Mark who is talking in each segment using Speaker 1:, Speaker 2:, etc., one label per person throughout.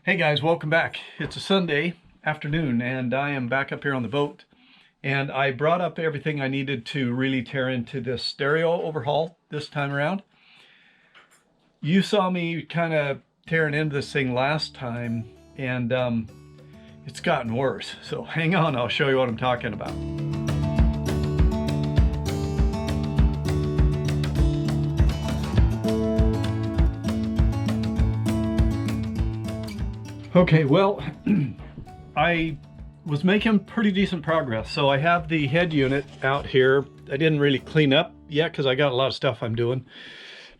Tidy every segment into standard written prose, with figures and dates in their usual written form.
Speaker 1: Hey guys, welcome back. It's a Sunday afternoon and I am back up here on the boat, and I brought up everything I needed to really tear into this stereo overhaul this time around. You saw me kind of tearing into this thing last time, and it's gotten worse. So hang on, I'll show you what I'm talking about. Okay, well, I was making pretty decent progress. So I have the head unit out here. I didn't really clean up yet because I got a lot of stuff I'm doing.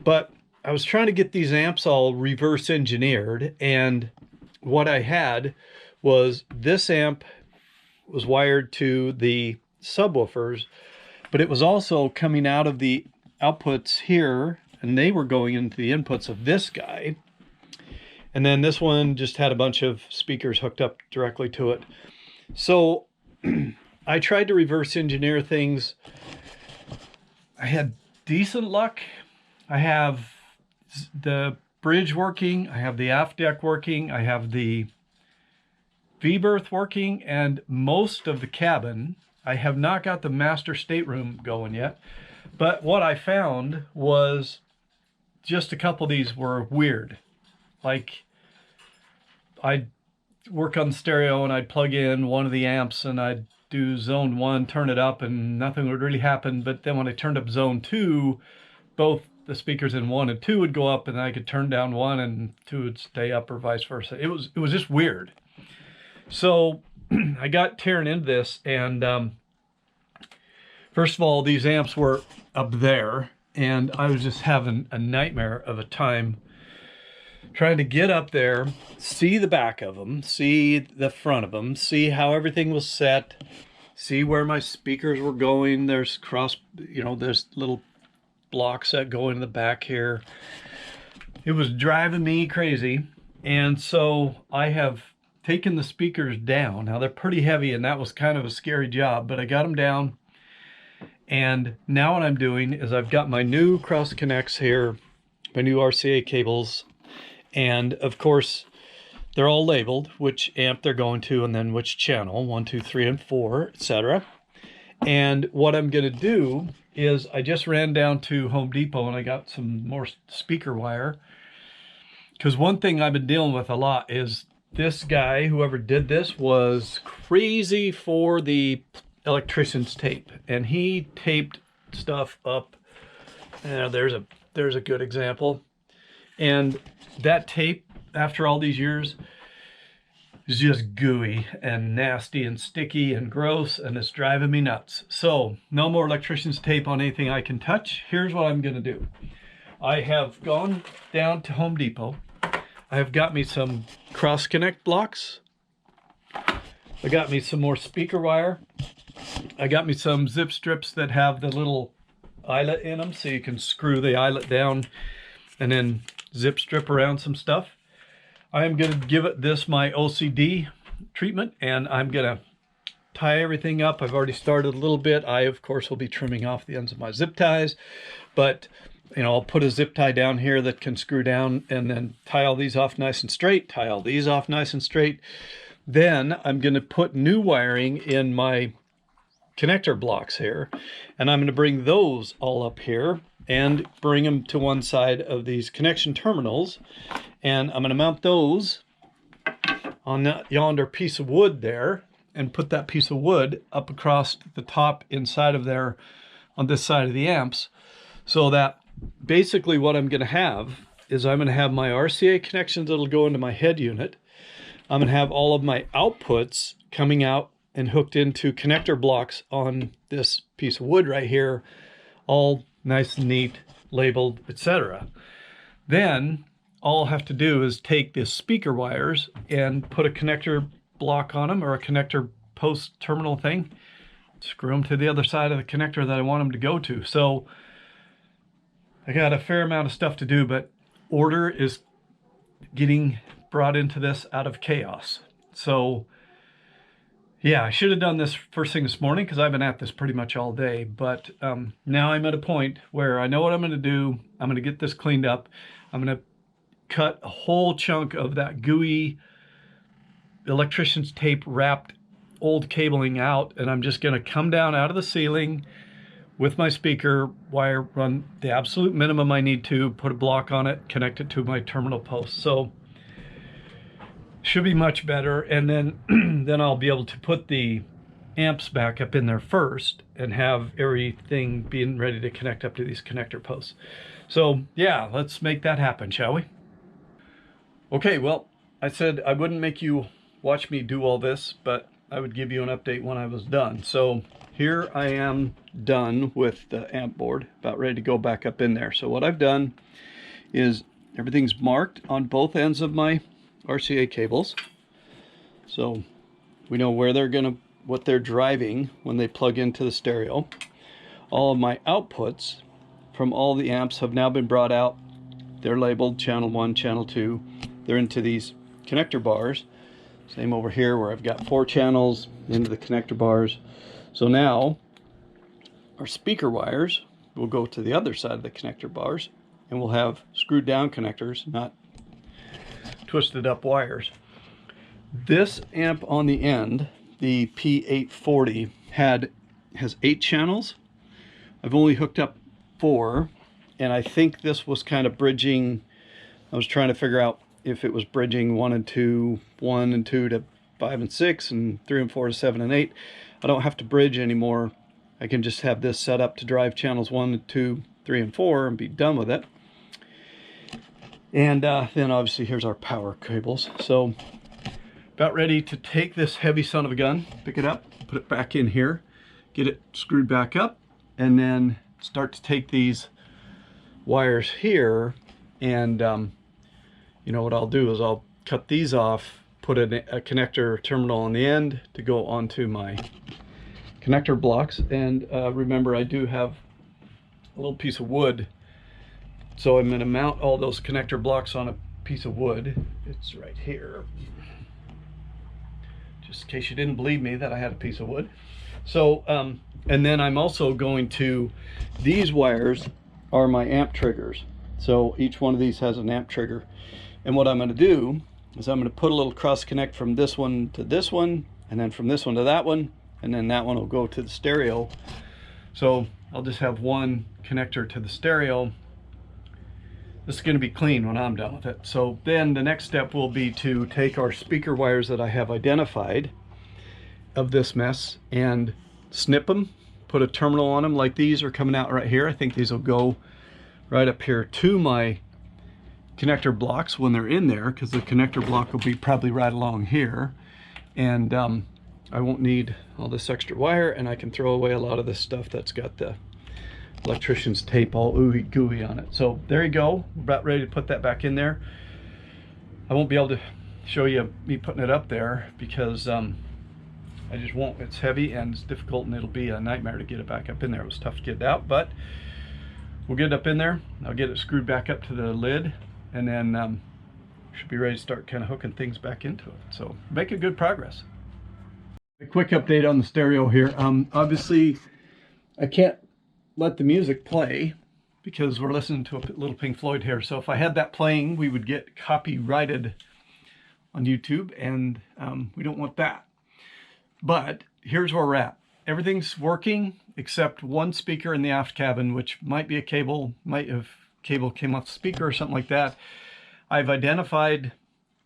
Speaker 1: But I was trying to get these amps all reverse engineered, and what I had was this amp was wired to the subwoofers, but it was also coming out of the outputs here, and they were going into the inputs of this guy. And then this one just had a bunch of speakers hooked up directly to it. So I tried to reverse engineer things. I had decent luck. I have the bridge working. I have the aft deck working. I have the V-berth working, and most of the cabin. I have not got the master stateroom going yet. But what I found was just a couple of these were weird. Like, I'd work on the stereo and I'd plug in one of the amps and I'd do zone 1, turn it up, and nothing would really happen. But then when I turned up zone 2, both the speakers in 1 and 2 would go up, and I could turn down 1 and 2 would stay up, or vice versa. It was just weird. So I got tearing into this, and first of all, these amps were up there, and I was just having a nightmare of a time trying to get up there, see the back of them, see the front of them, see how everything was set, see where my speakers were going. There's there's little blocks that go in the back here. It was driving me crazy. And so I have taken the speakers down. Now they're pretty heavy, and that was kind of a scary job, but I got them down. And now what I'm doing is I've got my new cross connects here, my new RCA cables. And of course, they're all labeled, which amp they're going to, and then which channel, 1, 2, 3, and 4, etc. And what I'm going to do is I just ran down to Home Depot and I got some more speaker wire. Because one thing I've been dealing with a lot is this guy, whoever did this, was crazy for the electrician's tape. And he taped stuff up. There's a good example. And that tape, after all these years, is just gooey and nasty and sticky and gross, and it's driving me nuts. So no more electrician's tape on anything I can touch. Here's what I'm going to do. I have gone down to Home Depot. I have got me some cross connect blocks. I got me some more speaker wire. I got me some zip strips that have the little eyelet in them, so you can screw the eyelet down and then zip strip around some stuff. I am going to give it my OCD treatment, and I'm going to tie everything up. I've already started a little bit. I, of course, will be trimming off the ends of my zip ties, but I'll put a zip tie down here that can screw down, and then tie all these off nice and straight, tie all these off nice and straight. Then I'm going to put new wiring in my connector blocks here, and I'm going to bring those all up here and bring them to one side of these connection terminals, and I'm going to mount those on that yonder piece of wood there, and put that piece of wood up across the top inside of there on this side of the amps, so that basically what I'm going to have is I'm going to have my RCA connections that'll go into my head unit. I'm going to have all of my outputs coming out and hooked into connector blocks on this piece of wood right here, all nice and neat, labeled, etc. Then all I'll have to do is take the speaker wires and put a connector block on them, or a connector post terminal thing, screw them to the other side of the connector that I want them to go to. So I got a fair amount of stuff to do, but order is getting brought into this out of chaos. So yeah, I should have done this first thing this morning because I've been at this pretty much all day. But now I'm at a point where I know what I'm going to do. I'm going to get this cleaned up. I'm going to cut a whole chunk of that gooey electrician's tape wrapped old cabling out, and I'm just going to come down out of the ceiling with my speaker wire, run the absolute minimum I need to, put a block on it, connect it to my terminal post. So should be much better. And then then I'll be able to put the amps back up in there first and have everything being ready to connect up to these connector posts. So yeah, let's make that happen, shall we? Okay, well, I said I wouldn't make you watch me do all this, but I would give you an update when I was done. So here I am done with the amp board, about ready to go back up in there. So what I've done is everything's marked on both ends of my RCA cables. So we know where they're gonna, what they're driving when they plug into the stereo. All of my outputs from all the amps have now been brought out. They're labeled channel 1, channel 2. They're into these connector bars. Same over here where I've got 4 channels into the connector bars. So now our speaker wires will go to the other side of the connector bars, and we'll have screwed down connectors, not twisted up wires. This amp on the end, the EP8 has 8 channels. I've only hooked up 4, and I think this was kind of bridging. I was trying to figure out if it was bridging 1 and 2 to 5 and 6, and 3 and 4 to 7 and 8. I don't have to bridge anymore. I can just have this set up to drive channels 1, 2, 3, and 4 and be done with it. And then obviously here's our power cables. So about ready to take this heavy son of a gun, pick it up, put it back in here, get it screwed back up, and then start to take these wires here, and you know what I'll do is I'll cut these off, put a connector terminal on the end to go onto my connector blocks. And remember, I do have a little piece of wood, so I'm going to mount all those connector blocks on a piece of wood. It's right here, just in case you didn't believe me that I had a piece of wood. So and then I'm also going to, these wires are my amp triggers, so each one of these has an amp trigger. And what I'm going to do is I'm going to put a little cross connect from this one to this one, and then from this one to that one, and then that one will go to the stereo. So I'll just have one connector to the stereo. This is going to be clean when I'm done with it. So then the next step will be to take our speaker wires that I have identified of this mess and snip them, put a terminal on them, like these are coming out right here. I think these will go right up here to my connector blocks when they're in there, because the connector block will be probably right along here, and I won't need all this extra wire, and I can throw away a lot of this stuff that's got the electrician's tape all ooey gooey on it. So there you go, we're about ready to put that back in there. I won't be able to show you me putting it up there because I just won't. It's heavy and it's difficult, and it'll be a nightmare to get it back up in there. It was tough to get it out, but we'll get it up in there. I'll get it screwed back up to the lid, and then should be ready to start kind of hooking things back into it. So making good progress. A quick update on the stereo here. Obviously I can't let the music play because we're listening to a little Pink Floyd here. So if I had that playing, we would get copyrighted on YouTube, and we don't want that. But here's where we're at. Everything's working except one speaker in the aft cabin, which might be a cable, cable came off the speaker or something like that. I've identified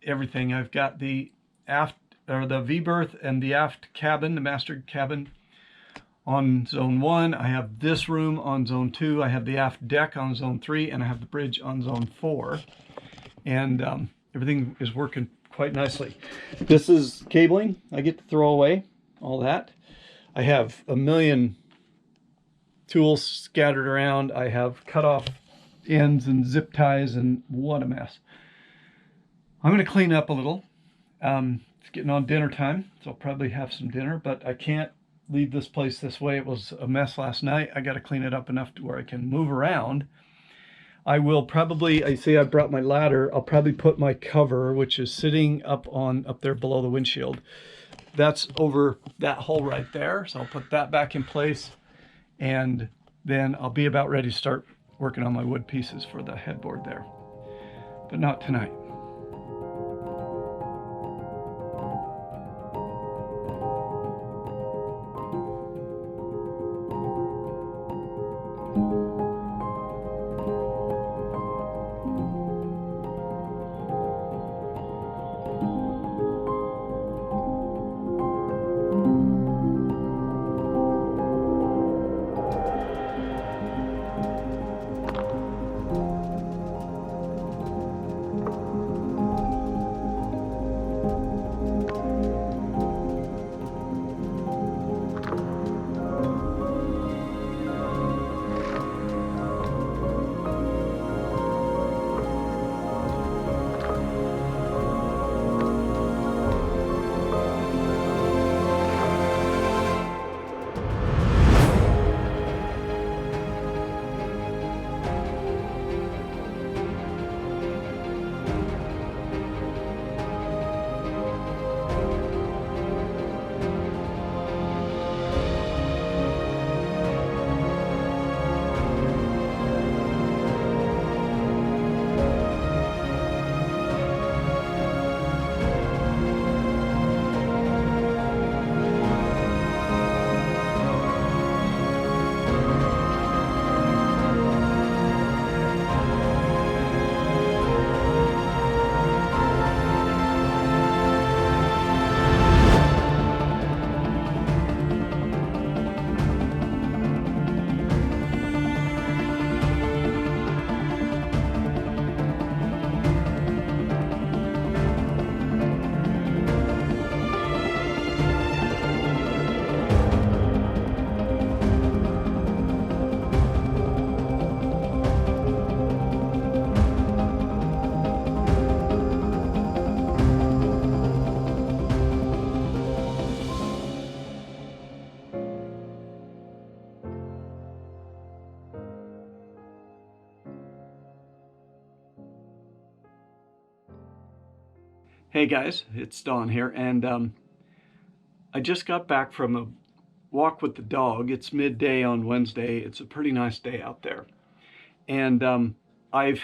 Speaker 1: everything. I've got the aft, or the V-berth and the aft cabin, the master cabin on zone 1. I have this room on zone 2. I have the aft deck on zone 3, and I have the bridge on zone 4. And everything is working quite nicely. This is cabling. I get to throw away all that. I have a million tools scattered around. I have cut off ends and zip ties, and what a mess. I'm going to clean up a little. It's getting on dinner time, so I'll probably have some dinner, but I can't leave this place this way. It was a mess last night. I got to clean it up enough to where I can move around. I will probably, I see I brought my ladder. I'll probably put my cover, which is sitting up there below the windshield. That's over that hole right there. So I'll put that back in place, and then I'll be about ready to start working on my wood pieces for the headboard there, but not tonight. Hey guys, it's Don here, and I just got back from a walk with the dog. It's midday on Wednesday. It's a pretty nice day out there, and I've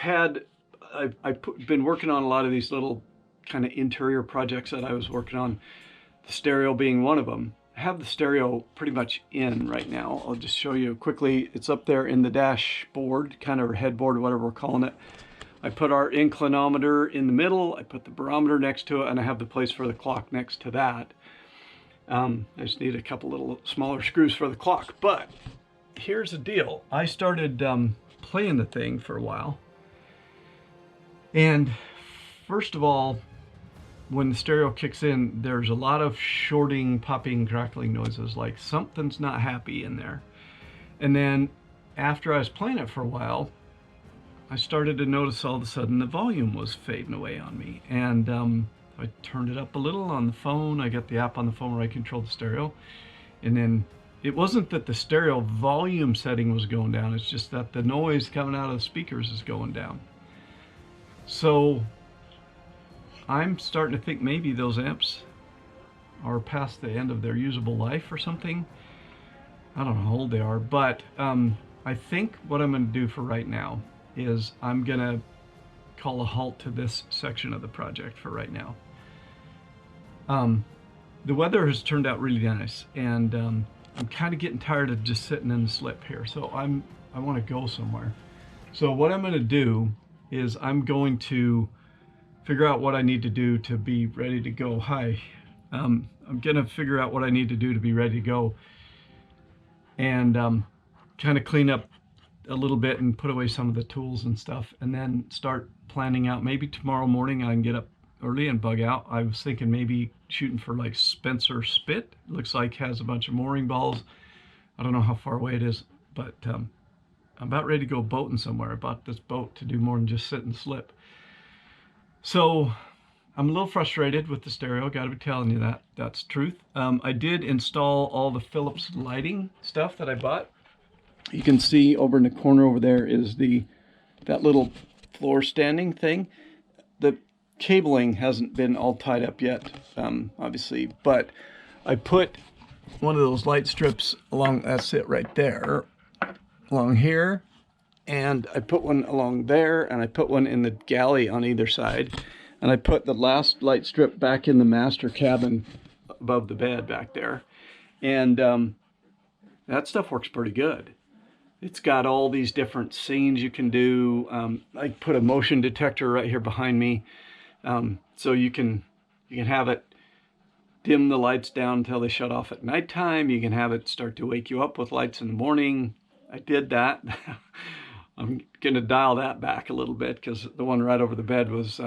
Speaker 1: been working on a lot of these little kind of interior projects that I was working on. The stereo being one of them. I have the stereo pretty much in right now. I'll just show you quickly. It's up there in the dashboard, kind of headboard, whatever we're calling it. I put our inclinometer in the middle, I put the barometer next to it, and I have the place for the clock next to that. I just need a couple little smaller screws for the clock. But here's the deal. I started playing the thing for a while. And first of all, when the stereo kicks in, there's a lot of shorting, popping, crackling noises, like something's not happy in there. And then after I was playing it for a while, I started to notice all of a sudden the volume was fading away on me. And I turned it up a little on the phone. I got the app on the phone where I control the stereo. And then it wasn't that the stereo volume setting was going down, it's just that the noise coming out of the speakers is going down. So I'm starting to think maybe those amps are past the end of their usable life or something. I don't know how old they are, but I think what I'm going to do for right now is I'm going to call a halt to this section of the project for right now. The weather has turned out really nice, and I'm kind of getting tired of just sitting in the slip here, so I want to go somewhere. So what I'm going to do is I'm going to figure out what I need to do to be ready to go. Hi. I'm going to figure out what I need to do to be ready to go, and kind of clean up a little bit and put away some of the tools and stuff, and then start planning out. Maybe tomorrow morning I can get up early and bug out. I was thinking maybe shooting for like Spencer Spit. Looks like has a bunch of mooring balls. I don't know how far away it is, but I'm about ready to go boating somewhere. I bought this boat to do more than just sit and slip. So I'm a little frustrated with the stereo, gotta be telling you that. That's the truth. I did install all the Philips lighting stuff that I bought. You can see over in the corner over there is that little floor standing thing. The cabling hasn't been all tied up yet, obviously, but I put one of those light strips along, that's it right there, along here, and I put one along there, and I put one in the galley on either side, and I put the last light strip back in the master cabin above the bed back there, and that stuff works pretty good. It's got all these different scenes you can do. I put a motion detector right here behind me, so you can have it dim the lights down until they shut off at nighttime. You can have it start to wake you up with lights in the morning. I did that. I'm gonna dial that back a little bit because the one right over the bed was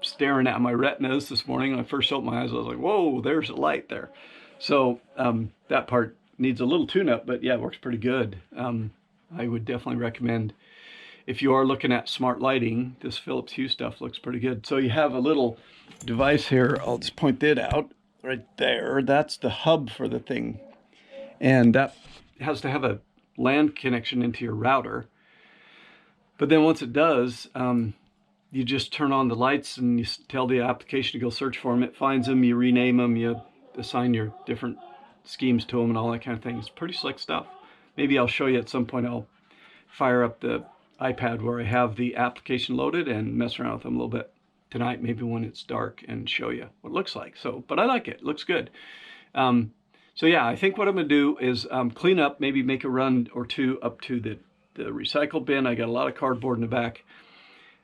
Speaker 1: staring at my retinas this morning. When I first opened my eyes, I was like, whoa, there's a light there. So that part needs a little tune-up, but yeah, it works pretty good. I would definitely recommend, if you are looking at smart lighting, this Philips Hue stuff looks pretty good. So you have a little device here. I'll just point that out right there. That's the hub for the thing, and that has to have a LAN connection into your router. But then once it does, you just turn on the lights and you tell the application to go search for them. It finds them, you rename them, you assign your different schemes to them and all that kind of thing. It's pretty slick stuff. Maybe I'll show you at some point. I'll fire up the iPad where I have the application loaded and mess around with them a little bit tonight, maybe when it's dark, and show you what it looks like. So, but I like it. It looks good. So yeah, I think what I'm going to do is clean up, maybe make a run or two up to the recycle bin. I got a lot of cardboard in the back.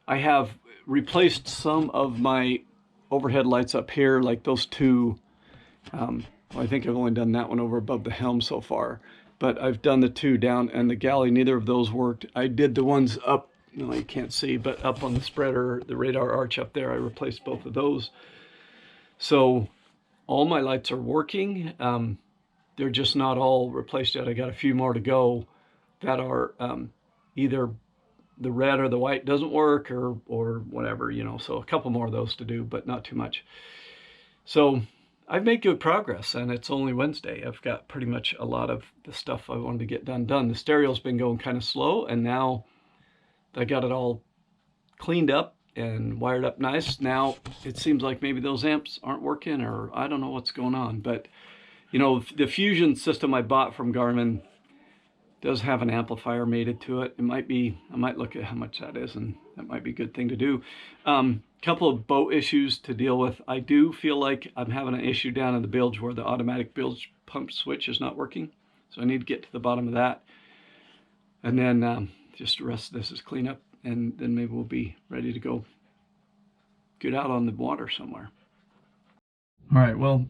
Speaker 1: I have replaced some of my overhead lights up here, like those two. Well, I think I've only done that one over above the helm so far, but I've done the two down and the galley. Neither of those worked. I did the ones up, no, you can't see, but up on the spreader, the radar arch up there, I replaced both of those. So all my lights are working. They're just not all replaced yet. I got a few more to go that are either the red or the white doesn't work, or whatever, you know. So a couple more of those to do, but not too much. So I've made good progress, and it's only Wednesday. I've got pretty much a lot of the stuff I wanted to get done. The stereo's been going kind of slow, and now I got it all cleaned up and wired up nice. Now it seems like maybe those amps aren't working, or I don't know what's going on. But you know, the Fusion system I bought from Garmin does have an amplifier mated to it. It might be, I might look at how much that is, and that might be a good thing to do. Couple of boat issues to deal with. I do feel like I'm having an issue down in the bilge where the automatic bilge pump switch is not working. So I need to get to the bottom of that. And then just the rest of this is clean up, and then maybe we'll be ready to go get out on the water somewhere. All right, well,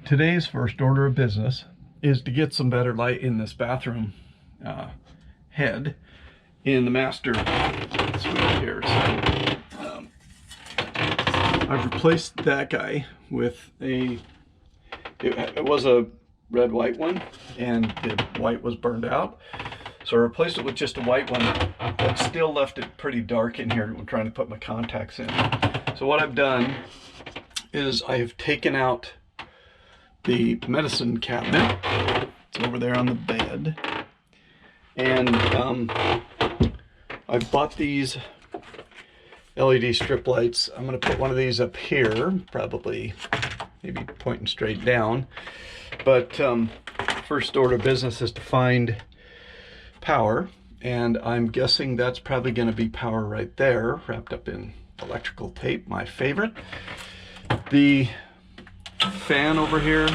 Speaker 1: today's first order of business is to get some better light in this bathroom head in the master suite here. So I've replaced that guy with it was a red-white one, and the white was burned out. So I replaced it with just a white one, but still left it pretty dark in here when trying to put my contacts in. So what I've done is I've taken out the medicine cabinet. It's over there on the bed. And I've bought these LED strip lights. I'm going to put one of these up here, probably maybe pointing straight down. But first order of business is to find power, and I'm guessing that's probably going to be power right there, wrapped up in electrical tape, my favorite. The fan over here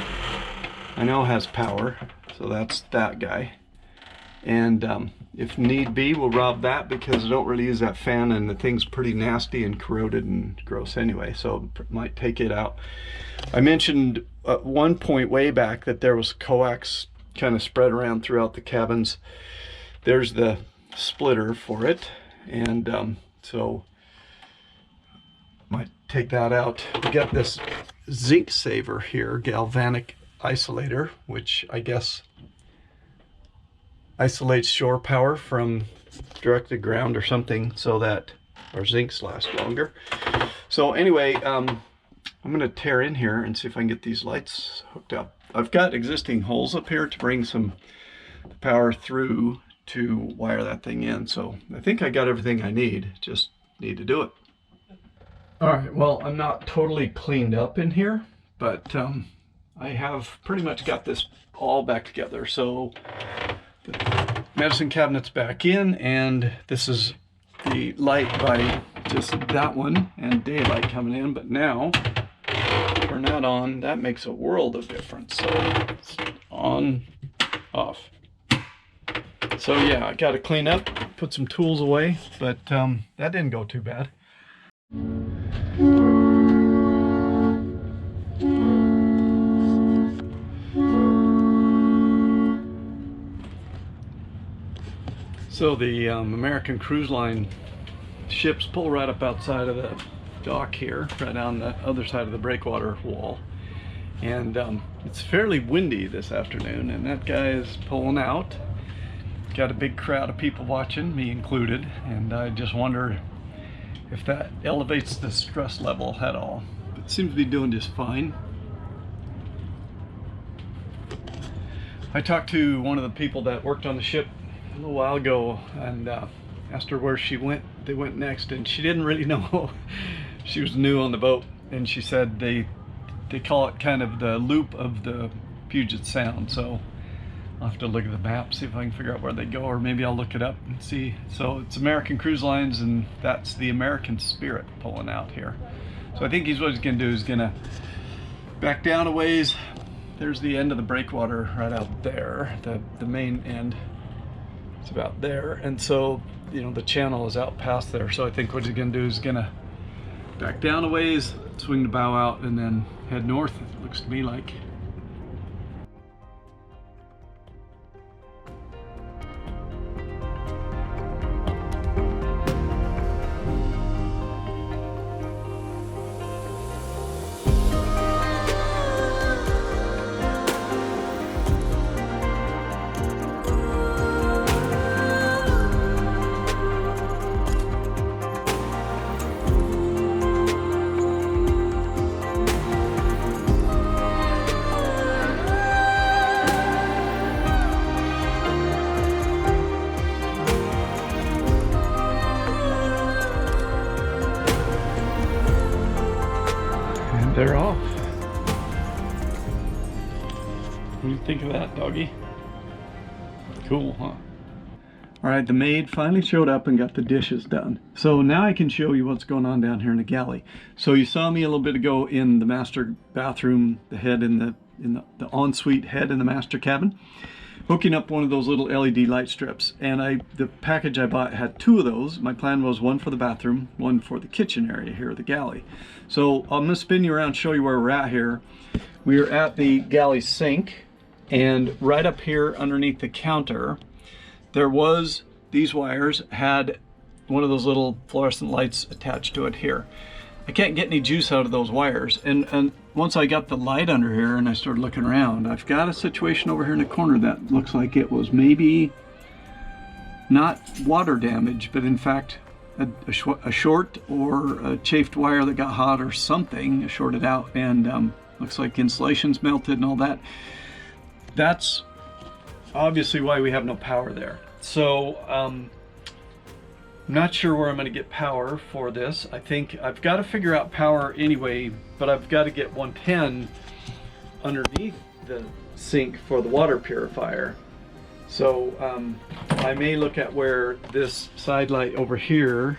Speaker 1: I know has power, so that's that guy. And if need be, we'll rob that, because I don't really use that fan, and the thing's pretty nasty and corroded and gross anyway, so might take it out. I mentioned at one point way back that there was coax kind of spread around throughout the cabins. There's the splitter for it, and so might take that out. We got this zinc saver here, galvanic isolator, which I guess isolates shore power from direct to ground or something, so that our zincs last longer. So anyway, I'm gonna tear in here and see if I can get these lights hooked up. I've got existing holes up here to bring some power through to wire that thing in, so I think I got everything I need, just need to do it. All right, well, I'm not totally cleaned up in here, but I have pretty much got this all back together. So the medicine cabinet's back in, and this is the light by just that one, and daylight coming in. But now turn that on, that makes a world of difference. So it's on, off. So yeah, I got to clean up, put some tools away, but that didn't go too bad. So the American Cruise Line ships pull right up outside of the dock here, right on the other side of the breakwater wall. And it's fairly windy this afternoon, and that guy is pulling out. Got a big crowd of people watching, me included, and I just wonder if that elevates the stress level at all. But it seems to be doing just fine. I talked to one of the people that worked on the ship a little while ago, and asked her where they went next, and she didn't really know. She was new on the boat, and she said they call it kind of the loop of the Puget Sound. So I'll have to look at the map, see if I can figure out where they go, or maybe I'll look it up and see. So it's American Cruise Lines, and that's the American Spirit pulling out here. So I think what he's gonna do is gonna back down a ways. There's the end of the breakwater right out there, the main end. It's about there, and so you know the channel is out past there. So I think what he's gonna do is gonna back down a ways, swing the bow out, and then head north, it looks to me like. They're off. What do you think of that, doggy? Cool, huh? All right, the maid finally showed up and got the dishes done. So now I can show you what's going on down here in the galley. So you saw me a little bit ago in the master bathroom, the head in the ensuite head in the master cabin, hooking up one of those little LED light strips. And the package I bought had 2 of those. My plan was one for the bathroom, one for the kitchen area here, the galley. So I'm gonna spin you around, show you where we're at here. We are at the galley sink, and right up here underneath the counter, there was, these wires had one of those little fluorescent lights attached to it here. I can't get any juice out of those wires. And once I got the light under here and I started looking around, I've got a situation over here in the corner that looks like it was maybe not water damage, but in fact a short or a chafed wire that got hot or something shorted out, and looks like insulation's melted and all that. That's obviously why we have no power there. So I'm not sure where I'm going to get power for this. I think I've got to figure out power anyway, but I've got to get 110 underneath the sink for the water purifier. So I may look at where this side light over here,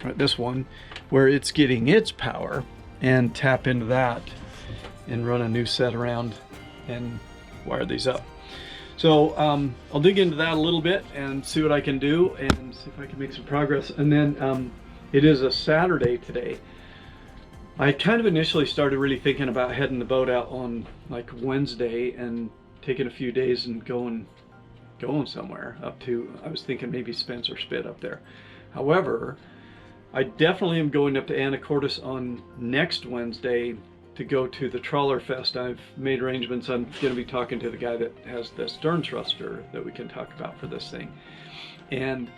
Speaker 1: right, this one, where it's getting its power, and tap into that and run a new set around and wire these up. So I'll dig into that a little bit and see what I can do and see if I can make some progress. And then it is a Saturday today. I kind of initially started really thinking about heading the boat out on like Wednesday and taking a few days and going somewhere up to, I was thinking maybe Spencer Spit up there. However, I definitely am going up to Anacortes on next Wednesday to go to the Trawler Fest. I've made arrangements. I'm going to be talking to the guy that has the stern thruster that we can talk about for this thing. And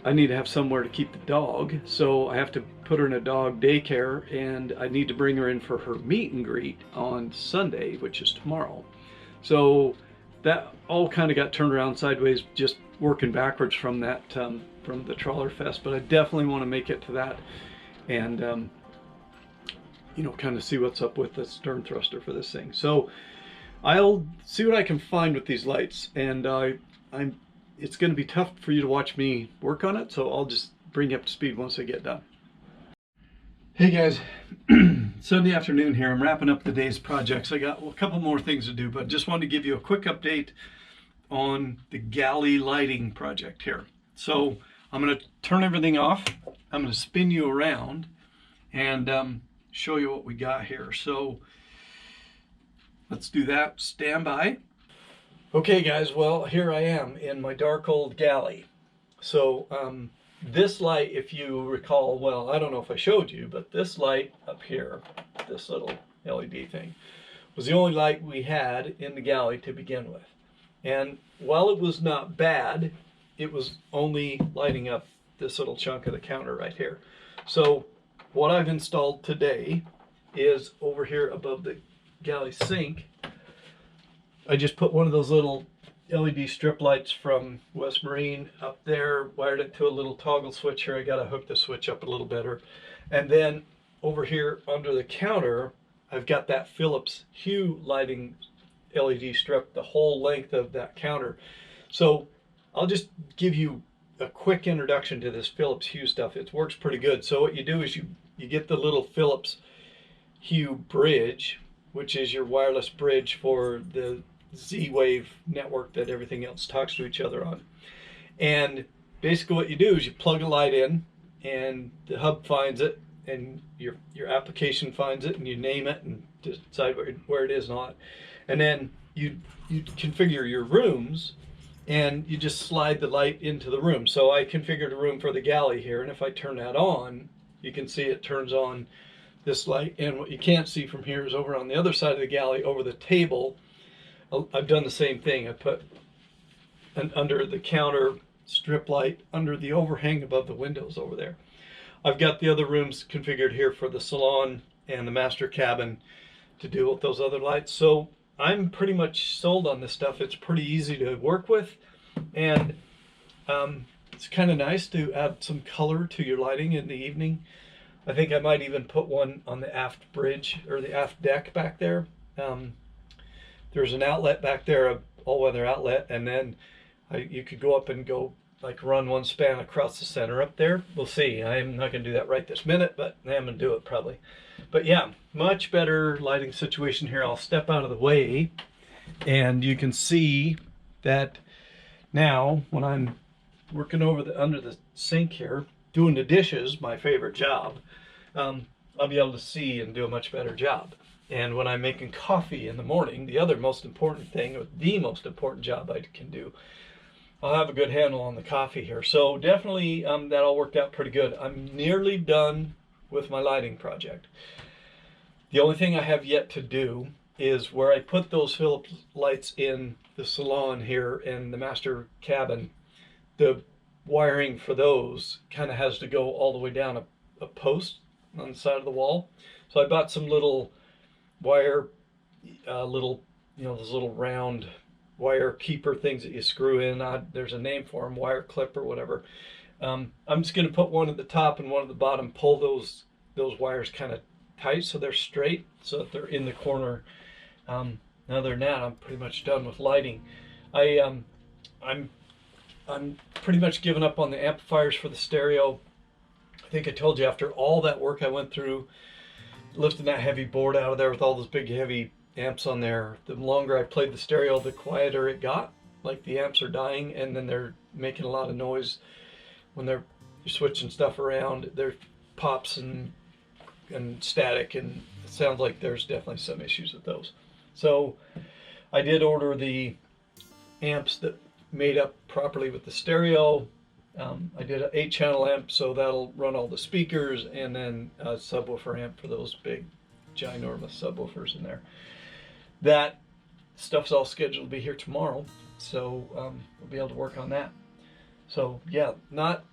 Speaker 1: I need to have somewhere to keep the dog, so I have to put her in a dog daycare, and I need to bring her in for her meet and greet on Sunday, which is tomorrow. So that all kind of got turned around sideways, just working backwards from that, from the Trawler Fest. But I definitely want to make it to that, and you know, kind of see what's up with the stern thruster for this thing. So I'll see what I can find with these lights, and it's going to be tough for you to watch me work on it, so I'll just bring you up to speed once I get done. Hey guys, Sunday afternoon here. I'm wrapping up the day's projects. I got a couple more things to do, but just wanted to give you a quick update on the galley lighting project here. So I'm going to turn everything off. I'm going to spin you around and show you what we got here. So let's do that. Stand by. Okay guys, well, here I am in my dark old galley. So this light, if you recall, well, I don't know if I showed you, but this light up here, this little LED thing, was the only light we had in the galley to begin with. And while it was not bad, it was only lighting up this little chunk of the counter right here. So what I've installed today is over here above the galley sink. I just put one of those little LED strip lights from West Marine up there, wired it to a little toggle switch here. I got to hook the switch up a little better. And then over here under the counter, I've got that Philips Hue lighting LED strip the whole length of that counter. So I'll just give you a quick introduction to this Philips Hue stuff. It works pretty good. So what you do is you get the little Philips Hue bridge, which is your wireless bridge for the Z-Wave network that everything else talks to each other on. And basically what you do is you plug a light in, and the hub finds it, and your application finds it, and you name it and decide where it is and all that. And then you configure your rooms, and you just slide the light into the room. So I configured a room for the galley here, and if I turn that on, you can see it turns on this light. And what you can't see from here is over on the other side of the galley, over the table, I've done the same thing. I put an under the counter strip light under the overhang above the windows over there. I've got the other rooms configured here for the salon and the master cabin to deal with those other lights. So I'm pretty much sold on this stuff. It's pretty easy to work with, and it's kind of nice to add some color to your lighting in the evening. I think I might even put one on the aft bridge or the aft deck back there. There's an outlet back there, a all-weather outlet, and then you could go up and go like run one span across the center up there. We'll see. I'm not going to do that right this minute, but I'm going to do it probably. But yeah, much better lighting situation here. I'll step out of the way, and you can see that now when I'm working under the sink here, doing the dishes, my favorite job, I'll be able to see and do a much better job. And when I'm making coffee in the morning, the other most important thing, or the most important job I can do, I'll have a good handle on the coffee here. So definitely that all worked out pretty good. I'm nearly done with my lighting project. The only thing I have yet to do is where I put those Philips lights in the salon here in the master cabin, the wiring for those kind of has to go all the way down a post on the side of the wall. So I bought some little wire, those little round wire keeper things that you screw in. There's a name for them, wire clip or whatever. I'm just going to put one at the top and one at the bottom, pull those wires kind of tight so they're straight, so that they're in the corner. Other than that, I'm pretty much done with lighting. I'm pretty much given up on the amplifiers for the stereo. I think I told you after all that work I went through, lifting that heavy board out of there with all those big heavy amps on there, the longer I played the stereo, the quieter it got. Like the amps are dying, and then they're making a lot of noise when you're switching stuff around. There's pops and static, and it sounds like there's definitely some issues with those. So I did order the amps that made up properly with the stereo. I did an 8-channel amp, so that'll run all the speakers, and then a subwoofer amp for those big ginormous subwoofers in there. That stuff's all scheduled to be here tomorrow, so we'll be able to work on that. So yeah, not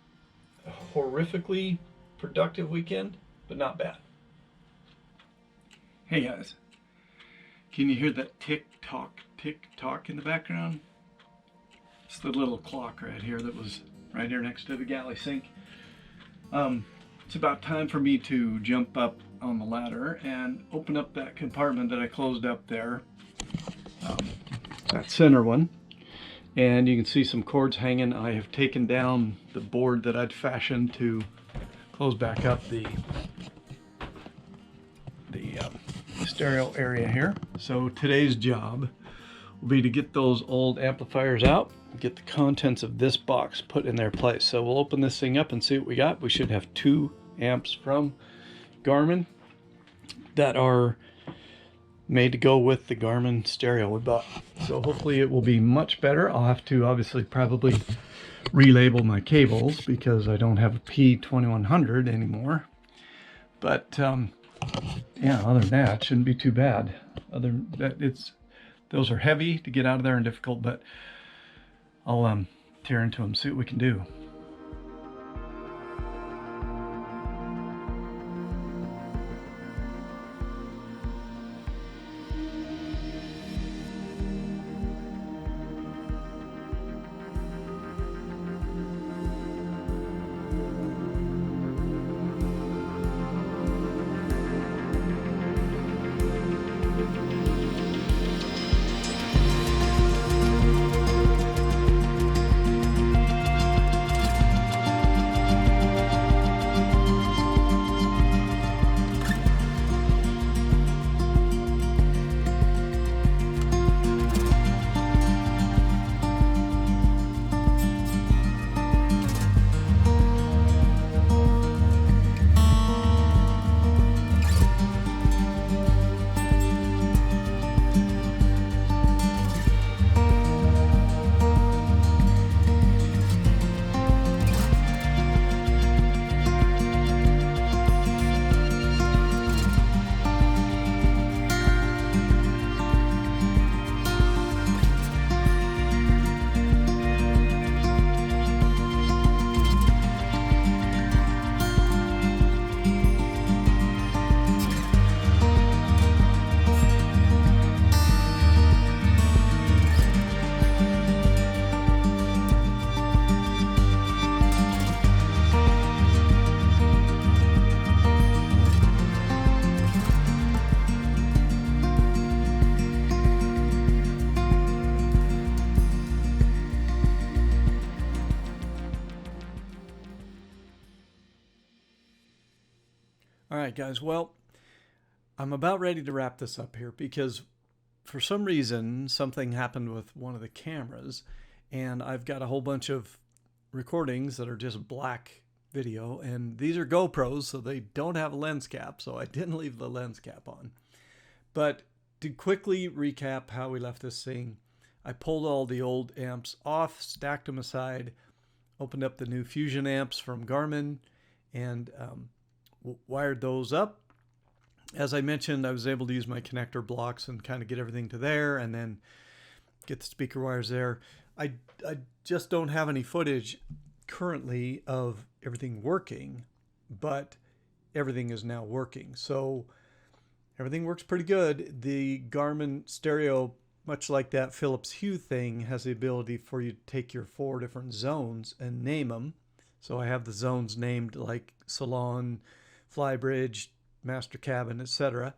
Speaker 1: a horrifically productive weekend, but not bad. Hey guys, can you hear that tick-tock in the background? It's the little clock right here that was right here next to the galley sink. It's about time for me to jump up on the ladder and open up that compartment that I closed up there, that center one, and you can see some cords hanging. I have taken down the board that I'd fashioned to close back up the stereo area here. So today's job will be to get those old amplifiers out, get the contents of this box put in their place. So we'll open this thing up and see what we got. We should have 2 amps from Garmin that are made to go with the Garmin stereo we bought. So hopefully it will be much better. I'll have to obviously probably relabel my cables because I don't have a P2100 anymore. But yeah, other than that, it shouldn't be too bad. Other than that, those are heavy to get out of there and difficult, but I'll tear into them, see what we can do. right, guys. Well, I'm about ready to wrap this up here because for some reason something happened with one of the cameras, and I've got a whole bunch of recordings that are just black video, and these are GoPros, so they don't have a lens cap, so I didn't leave the lens cap on. But to quickly recap how we left this thing, I pulled all the old amps off, stacked them aside, opened up the new Fusion amps from Garmin, and wired those up. As I mentioned, I was able to use my connector blocks and kind of get everything to there and then get the speaker wires there. I just don't have any footage currently of everything working, but everything is now working. So everything works pretty good. The Garmin stereo, much like that Philips Hue thing, has the ability for you to take your 4 different zones and name them. So I have the zones named like Salon, Flybridge, Master Cabin, etc.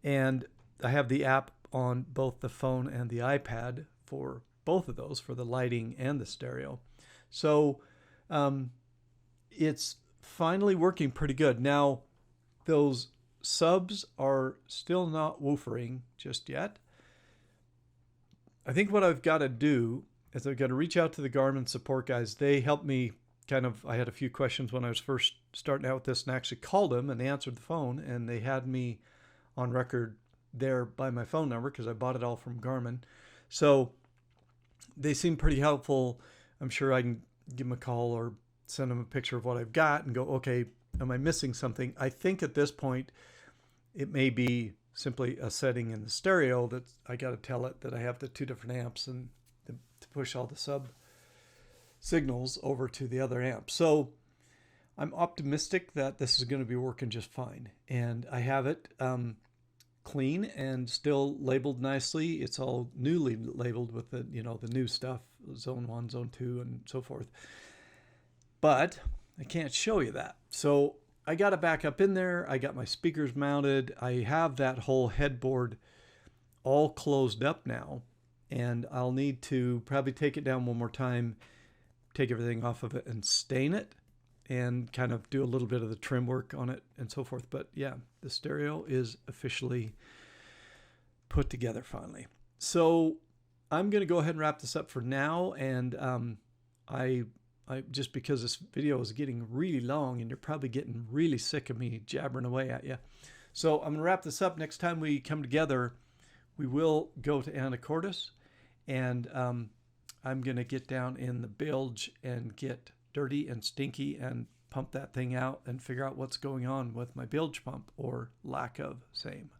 Speaker 1: And I have the app on both the phone and the iPad for both of those, for the lighting and the stereo. So it's finally working pretty good. Now, those subs are still not woofering just yet. I think what I've got to do is I've got to reach out to the Garmin support guys. They helped me I had a few questions when I was first starting out with this, and I actually called them and they answered the phone, and they had me on record there by my phone number because I bought it all from Garmin. So they seem pretty helpful. I'm sure I can give them a call or send them a picture of what I've got and go, okay, am I missing something? I think at this point it may be simply a setting in the stereo that I got to tell it that I have the 2 different amps and to push all the sub signals over to the other amp. So I'm optimistic that this is going to be working just fine. And I have it clean and still labeled nicely. It's all newly labeled with the, the new stuff, zone 1, zone 2, and so forth. But I can't show you that. So I got it back up in there. I got my speakers mounted. I have that whole headboard all closed up now. And I'll need to probably take it down one more time, take everything off of it and stain it and kind of do a little bit of the trim work on it and so forth. But yeah, the stereo is officially put together finally. So I'm going to go ahead and wrap this up for now. And I just because this video is getting really long and you're probably getting really sick of me jabbering away at you. So I'm going to wrap this up. Next time we come together, we will go to Anacortes, and I'm going to get down in the bilge and get dirty and stinky and pump that thing out and figure out what's going on with my bilge pump, or lack of same.